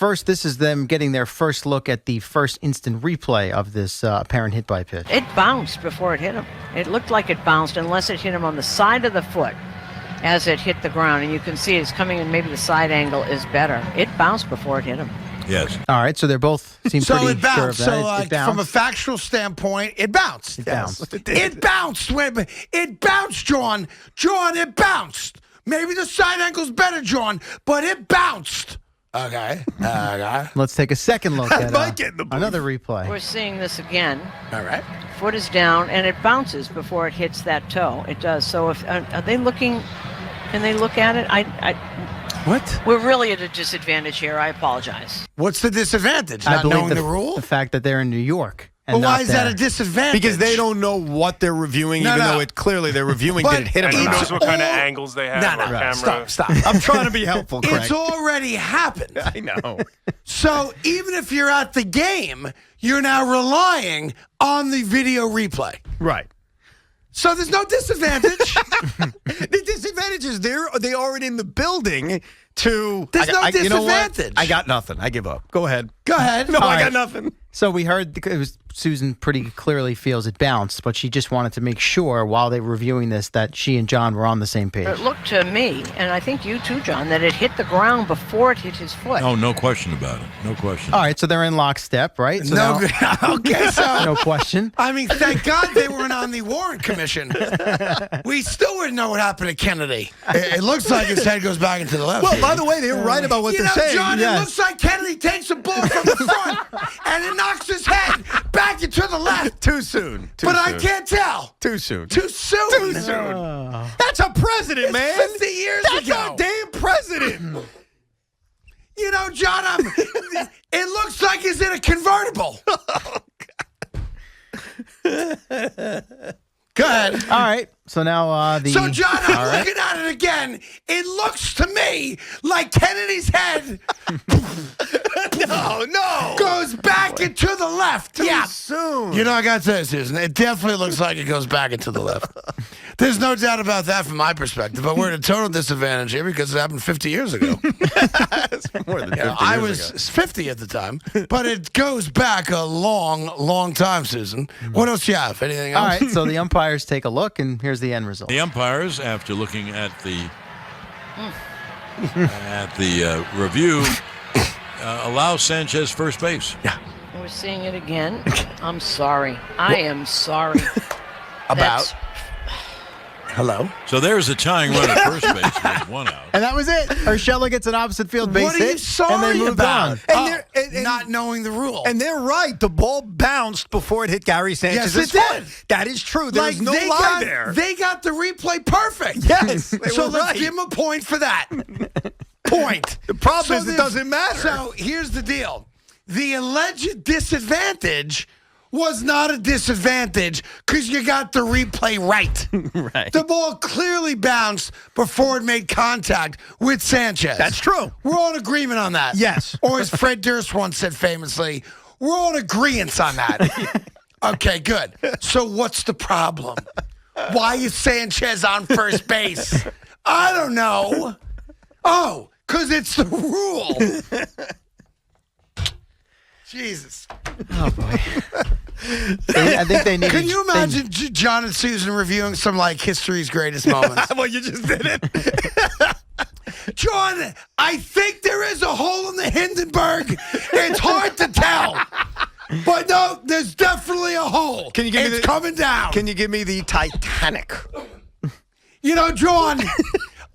first, this is them getting their first look at the first instant replay of this apparent hit by pitch. It bounced before it hit him. It looked like it bounced unless it hit him on the side of the foot as it hit the ground. And you can see it's coming in, maybe the side angle is better. It bounced before it hit him. Yes. All right, so they're both seem So pretty it bounced. sure of that. So It bounced. from a factual standpoint, it bounced. It bounced. It bounced. Wait a minute. It bounced, John. John, it bounced. Maybe the side ankle's better, John, but it bounced. Okay. Let's take a second look at might get in the booth. another replay. We're seeing this again. All right. Foot is down, and it bounces before it hits that toe. It does. So if are they looking? Can they look at it? What? We're really at a disadvantage here. I apologize. What's the disadvantage? I Not believe knowing the rule? The fact that they're in New York. And Well, why not is that there. a disadvantage? Because they don't know what they're reviewing, No, even no. though it clearly they're reviewing. But Did it hit him And or who not? knows what kind of all- angles they have No, or camera. Stop. I'm trying to be helpful, Craig. It's already happened. I know. So even if you're at the game, you're now relying on the video replay. Right. So there's no disadvantage. The disadvantage is they aren't in the building to. There's no You know what? disadvantage. I got nothing. I give up. Go ahead. Go ahead. No, I right. got nothing. So we heard it was Susan pretty clearly feels it bounced, but she just wanted to make sure while they were reviewing this that she and John were on the same page. It looked to me, and I think you too, John, that it hit the ground before it hit his foot. Oh, no question about it. No question. All right, so they're in lockstep, right? So No. now- Okay. So no question. I mean, thank God they weren't on the Warren Commission. We still wouldn't know what happened to Kennedy. It looks like his head goes back into the left. Well, by the way, they're right about what you they're know, saying. John, Yes. it looks like Kennedy takes a ball from the front and it knocks his head back into the left. Too soon. But I can't tell. Too soon. Too soon. Too soon. That's a president, It's man. 50 years That's ago. a damn president. You know, John, it looks like he's in a convertible. Go ahead. All right, so now So, John, I'm looking at it again. It looks to me like Kennedy's head No. goes back into the left. Too soon. You know, I got to say, Susan, it definitely looks like it goes back into the left. There's no doubt about that from my perspective, but we're at a total disadvantage here because it happened 50 years ago. That's more than 50 I years was ago. 50 at the time, but it goes back a long, long time, Susan. What else you have? Anything else? All right, so the umpires take a look, and here's the end result. The umpires, after looking at the review, allow Sanchez first base. We're seeing it again. I'm sorry. I am sorry. About? Hello? So there's a tying run at first base with one out. And that was it. Urshela gets an opposite field base What are you hit, sorry and they moved about? on. And Not knowing the rule. And they're right. The ball bounced before it hit Gary Sanchez's Yes, it foot. did. That is true. There's like no they lie got, there. They got the replay perfect. Yes, they So were let's right. give them a point for that. Point. The problem is it there's- doesn't matter. So here's the deal. The alleged disadvantage was not a disadvantage because you got the replay right. Right. The ball clearly bounced before it made contact with Sanchez. That's true. We're all in agreement on that. Yes. Or as Fred Durst once said famously, we're all in agreement on that. Okay, good. So what's the problem? Why is Sanchez on first base? I don't know. Oh, because it's the rule. Jesus. Oh boy. I think they need. Can you imagine John and Susan reviewing some like history's greatest moments? Well, you just did it. John, I think there is a hole in the Hindenburg. It's hard to tell. But no, there's definitely a hole. Can you give me it's the- coming down. Can you give me the Titanic? You know, John,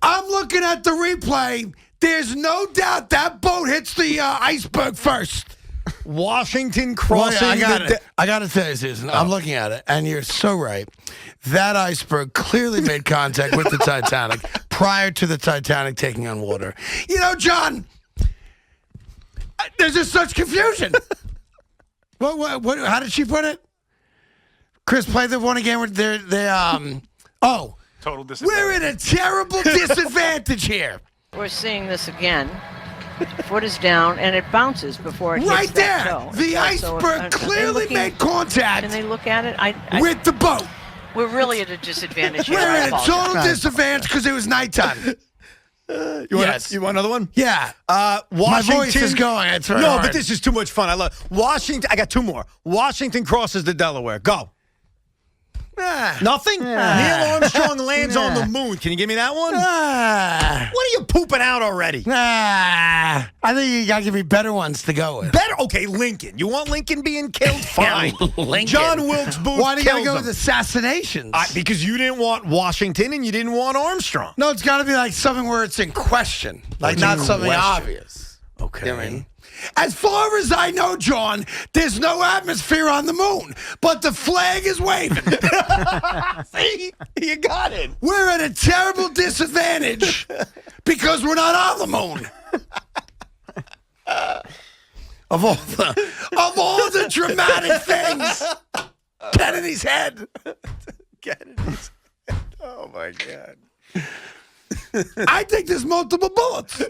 I'm looking at the replay. There's no doubt that boat hits the iceberg first. Washington Well, crossing. I got to tell you, Susan, I'm looking at it, and you're so right. That iceberg clearly made contact with the Titanic prior to the Titanic taking on water. You know, John, there's just such confusion. What? How did she put it? Chris, play the one again. Total disadvantage. We're in a terrible disadvantage here. We're seeing this again. Foot is down, and it bounces before it hits Right there. that toe. The Okay, so iceberg are they clearly looking- made contact Can they look at it? I with the boat. we're really at a disadvantage here. We're I in a apologize. total disadvantage because it was nighttime. Yes. You want another one? Yeah. Washington. My voice is going. It's very No, hard. but this is too much fun. I love Washington. I got two more. Washington crosses the Delaware. Go. Nothing? Neil Armstrong lands on the moon. Can you give me that one? What are you pooping out already? I think you got to give me better ones to go with. Better? Okay, Lincoln. You want Lincoln being killed? Fine. Lincoln. John Wilkes Booth Why do you got to kills go him. with assassinations? Because you didn't want Washington and you didn't want Armstrong. No, it's got to be like something where it's in question, like It's not in something question. obvious. Okay. You know what I mean? As far as I know, John, there's no atmosphere on the moon, but the flag is waving. See? You got it. We're at a terrible disadvantage because we're not on the moon. Of all the dramatic things, Kennedy's head. Kennedy's head. Oh, my God. I think there's multiple bullets.